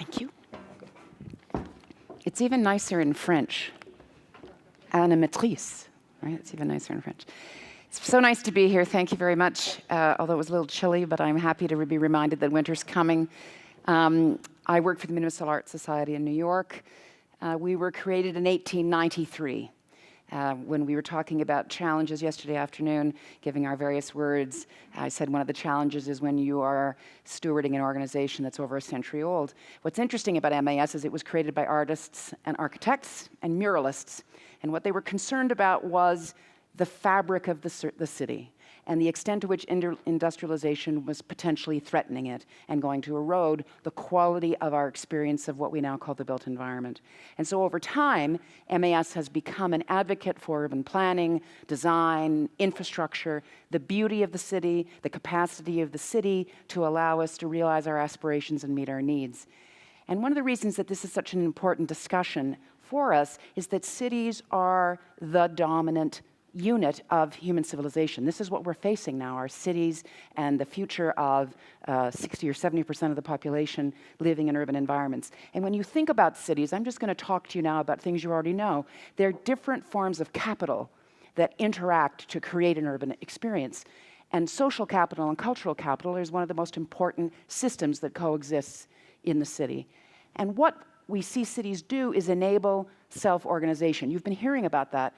Thank you. It's even nicer in French. Animatrice, right? It's even nicer in French. It's so nice to be here. Thank you very much. Although it was a little chilly, but I'm happy to be reminded that winter's coming. I work for the Municipal Art Society in New York. We were created in 1893. When we were talking about challenges yesterday afternoon, giving our various words, I said one of the challenges is when you are stewarding an organization that's over a century old. What's interesting about MAS is it was created by artists and architects and muralists, and what they were concerned about was the fabric of the city and the extent to which industrialization was potentially threatening it and going to erode the quality of our experience of what we now call the built environment. And so over time, MAS has become an advocate for urban planning, design, infrastructure, the beauty of the city, the capacity of the city to allow us to realize our aspirations and meet our needs. And one of the reasons that this is such an important discussion for us is that cities are the dominant unit of human civilization. This is what we're facing now, our cities and the future of 60 or 70% of the population living in urban environments. And when you think about cities, I'm just going to talk to you now about things you already know. There are different forms of capital that interact to create an urban experience. And social capital and cultural capital is one of the most important systems that coexists in the city. And what we see cities do is enable self-organization. You've been hearing about that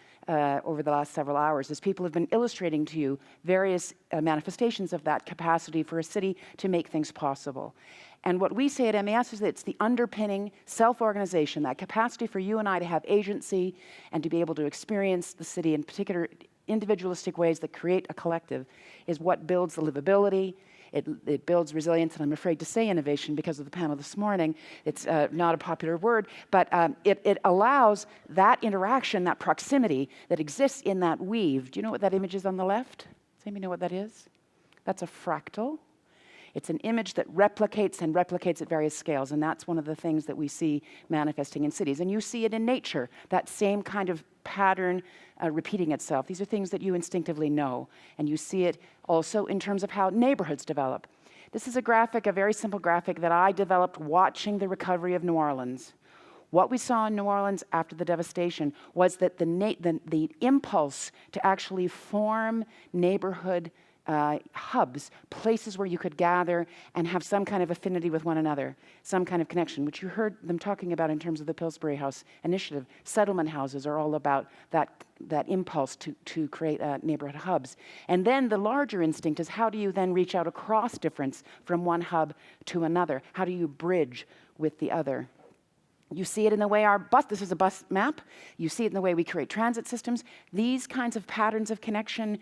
over the last several hours as people have been illustrating to you various manifestations of that capacity for a city to make things possible. And what we say at MAS is that it's the underpinning self-organization, that capacity for you and I to have agency and to be able to experience the city in particular individualistic ways that create a collective is what builds the livability. It builds resilience, and I'm afraid to say innovation because of the panel this morning. It's not a popular word, but it allows that interaction, that proximity that exists in that weave. Do you know what that image is on the left? Does anybody know what that is? That's a fractal. It's an image that replicates and replicates at various scales, and that's one of the things that we see manifesting in cities. And you see it in nature, that same kind of pattern repeating itself. These are things that you instinctively know, and you see it also in terms of how neighborhoods develop. This is a graphic, a very simple graphic that I developed watching the recovery of New Orleans. What we saw in New Orleans after the devastation was that the impulse to actually form neighborhood hubs, places where you could gather and have some kind of affinity with one another, some kind of connection, which you heard them talking about in terms of the Pillsbury House initiative. Settlement houses are all about that impulse to create neighborhood hubs. And then the larger instinct is how do you then reach out across difference from one hub to another? How do you bridge with the other? You see it in the way this is a bus map. You see it in the way we create transit systems. These kinds of patterns of connection,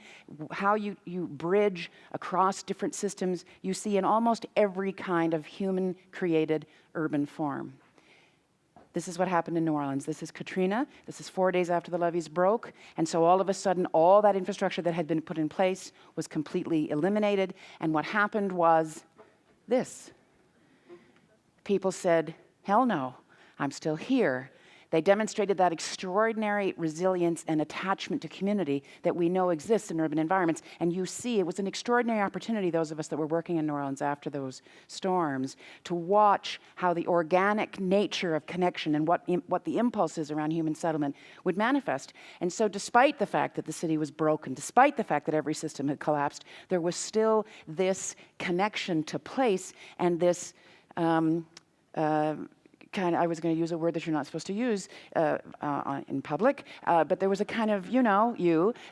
how you bridge across different systems, you see in almost every kind of human-created urban form. This is what happened in New Orleans. This is Katrina. This is 4 days after the levees broke. And so all of a sudden, all that infrastructure that had been put in place was completely eliminated. And what happened was this. People said, hell no. I'm still here. They demonstrated that extraordinary resilience and attachment to community that we know exists in urban environments. And you see, it was an extraordinary opportunity, those of us that were working in New Orleans after those storms, to watch how the organic nature of connection and what the impulses around human settlement would manifest. And so despite the fact that the city was broken, despite the fact that every system had collapsed, there was still this connection to place and this I was going to use a word that you're not supposed to use in public, but there was a kind of,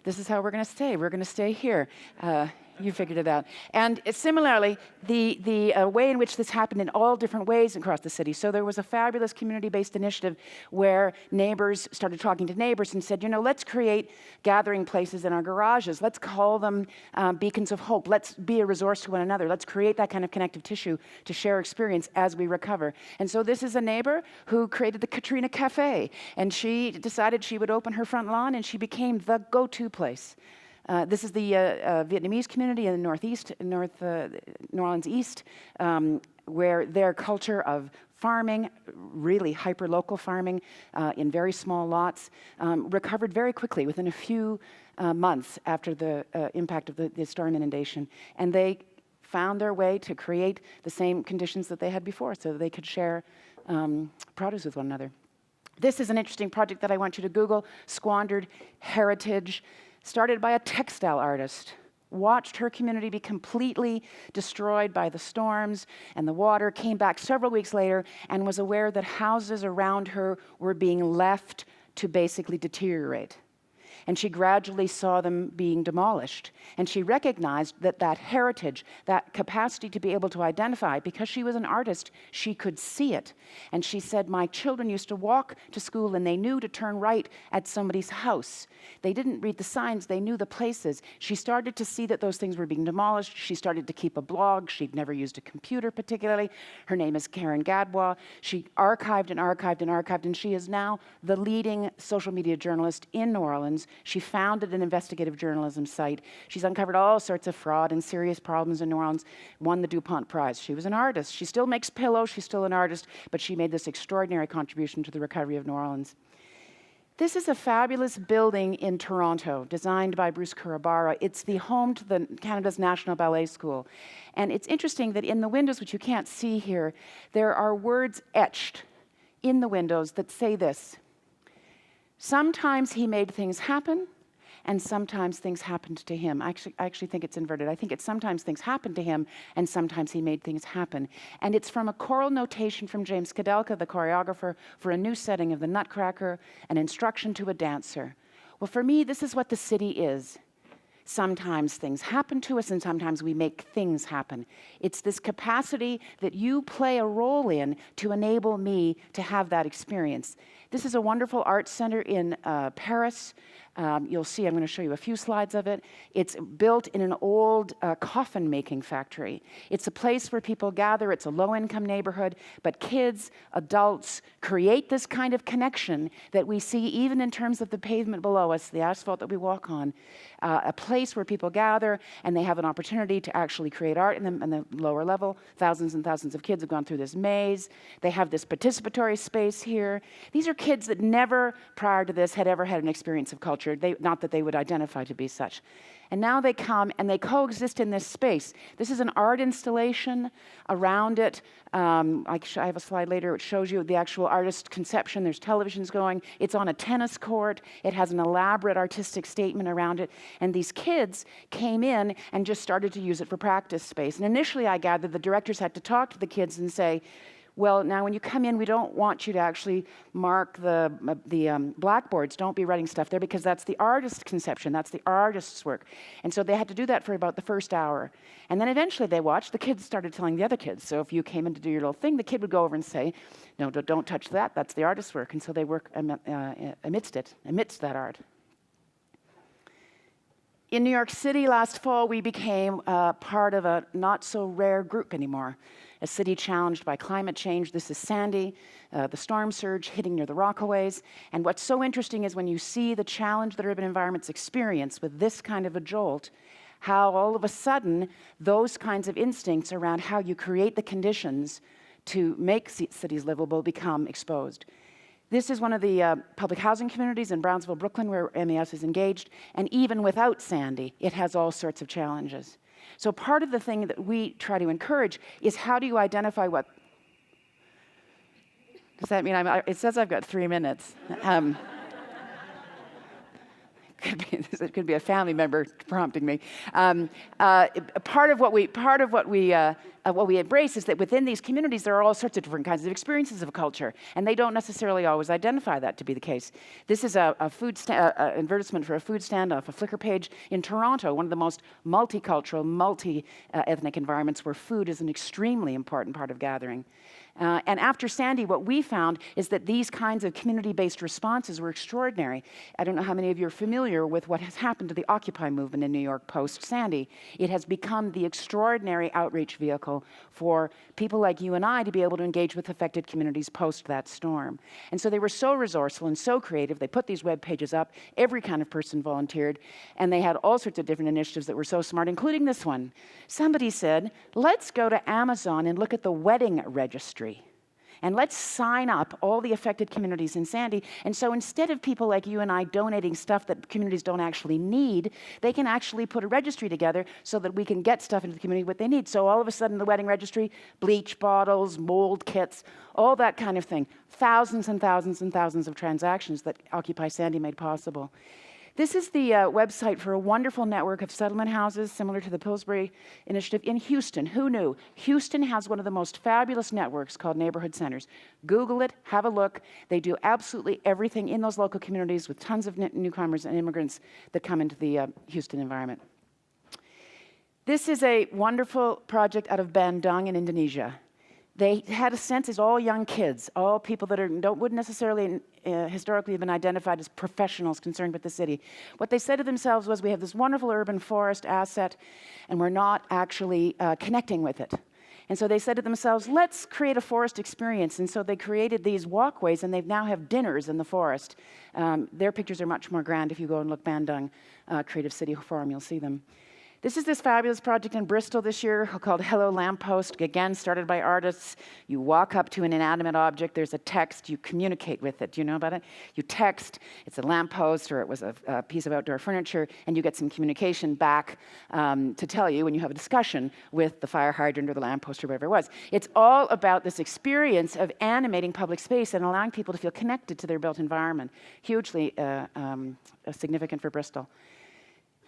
this is how we're going to stay. We're going to stay here. You figured it out. And similarly, the way in which this happened in all different ways across the city. So there was a fabulous community-based initiative where neighbors started talking to neighbors and said, let's create gathering places in our garages. Let's call them beacons of hope. Let's be a resource to one another. Let's create that kind of connective tissue to share experience as we recover. And so this is a neighbor who created the Katrina Cafe. And she decided she would open her front lawn, and she became the go-to place. This is the Vietnamese community in the New Orleans East, where their culture of farming, really hyper-local farming in very small lots, recovered very quickly within a few months after the impact of the storm inundation. And they found their way to create the same conditions that they had before so that they could share produce with one another. This is an interesting project that I want you to Google, Squandered Heritage, started by a textile artist. Watched her community be completely destroyed by the storms and the water, came back several weeks later and was aware that houses around her were being left to basically deteriorate. And she gradually saw them being demolished. And she recognized that that heritage, that capacity to be able to identify, because she was an artist, she could see it. And she said, my children used to walk to school and they knew to turn right at somebody's house. They didn't read the signs, they knew the places. She started to see that those things were being demolished. She started to keep a blog. She'd never used a computer particularly. Her name is Karen Gadbois. She archived and archived and archived, and she is now the leading social media journalist in New Orleans. She founded an investigative journalism site. She's uncovered all sorts of fraud and serious problems in New Orleans, won the DuPont Prize. She was an artist. She still makes pillows. She's still an artist, but she made this extraordinary contribution to the recovery of New Orleans. This is a fabulous building in Toronto, designed by Bruce Kurabara. It's the home to Canada's National Ballet School. And it's interesting that in the windows, which you can't see here, there are words etched in the windows that say this: sometimes he made things happen, and sometimes things happened to him. I actually think it's inverted. I think it's sometimes things happened to him, and sometimes he made things happen. And it's from a choral notation from James Kadelka, the choreographer, for a new setting of the Nutcracker, an instruction to a dancer. Well, for me, this is what the city is. Sometimes things happen to us, and sometimes we make things happen. It's this capacity that you play a role in to enable me to have that experience. This is a wonderful art center in Paris. You'll see, I'm going to show you a few slides of it. It's built in an old coffin-making factory. It's a place where people gather. It's a low-income neighborhood, but kids, adults, create this kind of connection that we see even in terms of the pavement below us, the asphalt that we walk on, a place where people gather and they have an opportunity to actually create art in the lower level. Thousands and thousands of kids have gone through this maze. They have this participatory space here. These are kids that never, prior to this, had ever had an experience of culture. Not that they would identify to be such. And now they come and they coexist in this space. This is an art installation. Around it, I have a slide later which shows you the actual artist conception. There's televisions going. It's on a tennis court. It has an elaborate artistic statement around it. And these kids came in and just started to use it for practice space. And initially, I gathered the directors had to talk to the kids and say, well, now when you come in, we don't want you to actually mark the blackboards. Don't be writing stuff there, because that's the artist's conception. That's the artist's work. And so they had to do that for about the first hour. And then eventually they watched. The kids started telling the other kids. So if you came in to do your little thing, the kid would go over and say, no, don't touch that. That's the artist's work. And so they work amidst that art. In New York City last fall, we became part of a not-so-rare group anymore. A city challenged by climate change. This is Sandy, the storm surge hitting near the Rockaways. And what's so interesting is when you see the challenge that urban environments experience with this kind of a jolt, how all of a sudden those kinds of instincts around how you create the conditions to make cities livable become exposed. This is one of the public housing communities in Brownsville, Brooklyn, where MES is engaged. And even without Sandy, it has all sorts of challenges. So part of the thing that we try to encourage is, how do you identify what... Does that mean it says I've got 3 minutes. It could be a family member prompting me. Part of what we embrace is that within these communities there are all sorts of different kinds of experiences of culture, and they don't necessarily always identify that to be the case. This is a advertisement for a food stand off a Flickr page in Toronto, one of the most multicultural, multi-ethnic environments where food is an extremely important part of gathering. And after Sandy, what we found is that these kinds of community-based responses were extraordinary. I don't know how many of you are familiar with what has happened to the Occupy movement in New York post-Sandy. It has become the extraordinary outreach vehicle for people like you and I to be able to engage with affected communities post that storm. And so they were so resourceful and so creative. They put these web pages up. Every kind of person volunteered. And they had all sorts of different initiatives that were so smart, including this one. Somebody said, let's go to Amazon and look at the wedding registry. And let's sign up all the affected communities in Sandy. And so instead of people like you and I donating stuff that communities don't actually need, they can actually put a registry together so that we can get stuff into the community what they need. So all of a sudden, the wedding registry, bleach bottles, mold kits, all that kind of thing. Thousands and thousands and thousands of transactions that Occupy Sandy made possible. This is the website for a wonderful network of settlement houses similar to the Pillsbury Initiative in Houston. Who knew? Houston has one of the most fabulous networks called Neighborhood Centers. Google it, have a look. They do absolutely everything in those local communities with tons of newcomers and immigrants that come into the Houston environment. This is a wonderful project out of Bandung in Indonesia. They had a sense as all young kids, all people that wouldn't necessarily historically have been identified as professionals concerned with the city. What they said to themselves was, we have this wonderful urban forest asset, and we're not actually connecting with it. And so they said to themselves, let's create a forest experience. And so they created these walkways, and they now have dinners in the forest. Their pictures are much more grand. If you go and look Bandung Creative City Forum, you'll see them. This is this fabulous project in Bristol this year called Hello Lamppost, again started by artists. You walk up to an inanimate object, there's a text, you communicate with it. Do you know about it? You text, it's a lamppost or it was a piece of outdoor furniture, and you get some communication back to tell you when you have a discussion with the fire hydrant or the lamppost or whatever it was. It's all about this experience of animating public space and allowing people to feel connected to their built environment. Hugely significant for Bristol.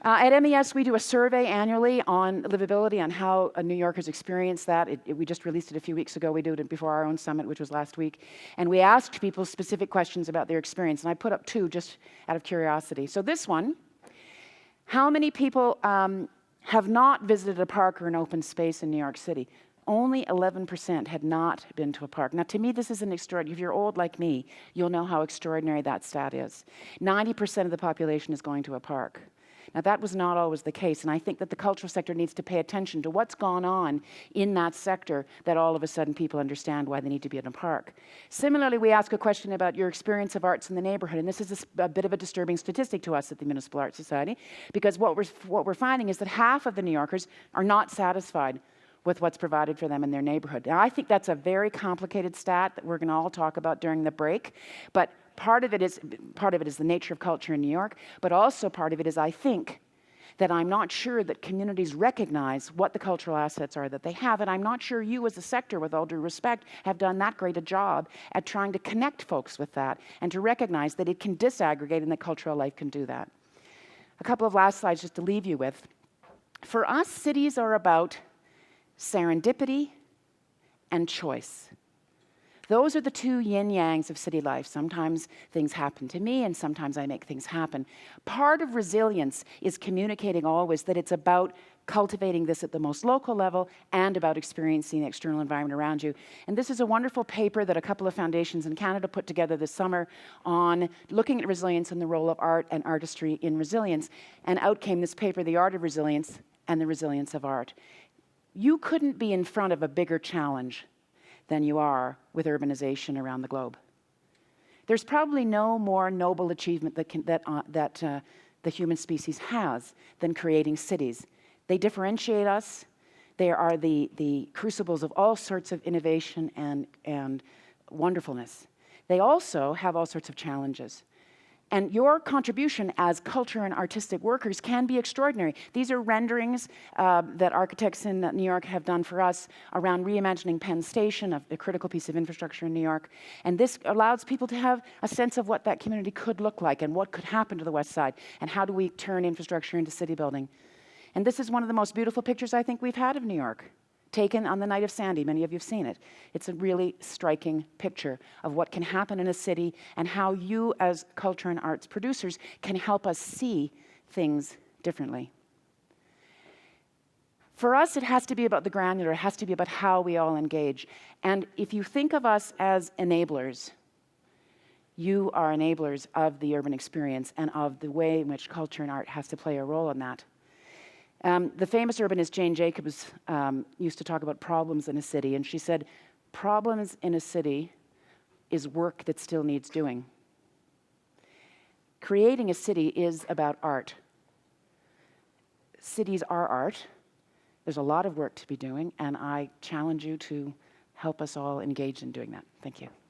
At MES, we do a survey annually on livability, on how New Yorkers experience that. We just released it a few weeks ago. We did it before our own summit, which was last week. And we asked people specific questions about their experience. And I put up two just out of curiosity. So this one, how many people have not visited a park or an open space in New York City? Only 11% had not been to a park. Now, to me, this is an extraordinary. If you're old like me, you'll know how extraordinary that stat is. 90% of the population is going to a park. Now, that was not always the case, and I think that the cultural sector needs to pay attention to what's gone on in that sector that all of a sudden people understand why they need to be in a park. Similarly, we ask a question about your experience of arts in the neighborhood, and this is a bit of a disturbing statistic to us at the Municipal Art Society, because what we're finding is that half of the New Yorkers are not satisfied with what's provided for them in their neighborhood. Now, I think that's a very complicated stat that we're going to all talk about during the break, but part of it is the nature of culture in New York, but also part of it is, I think, that I'm not sure that communities recognize what the cultural assets are that they have, and I'm not sure you as a sector, with all due respect, have done that great a job at trying to connect folks with that and to recognize that it can disaggregate and that cultural life can do that. A couple of last slides just to leave you with. For us, cities are about serendipity and choice. Those are the two yin-yangs of city life. Sometimes things happen to me, and sometimes I make things happen. Part of resilience is communicating always that it's about cultivating this at the most local level and about experiencing the external environment around you. And this is a wonderful paper that a couple of foundations in Canada put together this summer on looking at resilience and the role of art and artistry in resilience. And out came this paper, The Art of Resilience and the Resilience of Art. You couldn't be in front of a bigger challenge than you are with urbanization around the globe. There's probably no more noble achievement that the human species has than creating cities. They differentiate us. They are the crucibles of all sorts of innovation and wonderfulness. They also have all sorts of challenges. And your contribution as culture and artistic workers can be extraordinary. These are renderings that architects in New York have done for us around reimagining Penn Station, a critical piece of infrastructure in New York. And this allows people to have a sense of what that community could look like and what could happen to the West Side, and how do we turn infrastructure into city building. And this is one of the most beautiful pictures I think we've had of New York, taken on the night of Sandy. Many of you have seen it. It's a really striking picture of what can happen in a city and how you as culture and arts producers can help us see things differently. For us, it has to be about the granular. It has to be about how we all engage. And if you think of us as enablers, you are enablers of the urban experience and of the way in which culture and art has to play a role in that. The famous urbanist Jane Jacobs used to talk about problems in a city, and she said, problems in a city is work that still needs doing. Creating a city is about art. Cities are art. There's a lot of work to be doing, and I challenge you to help us all engage in doing that. Thank you.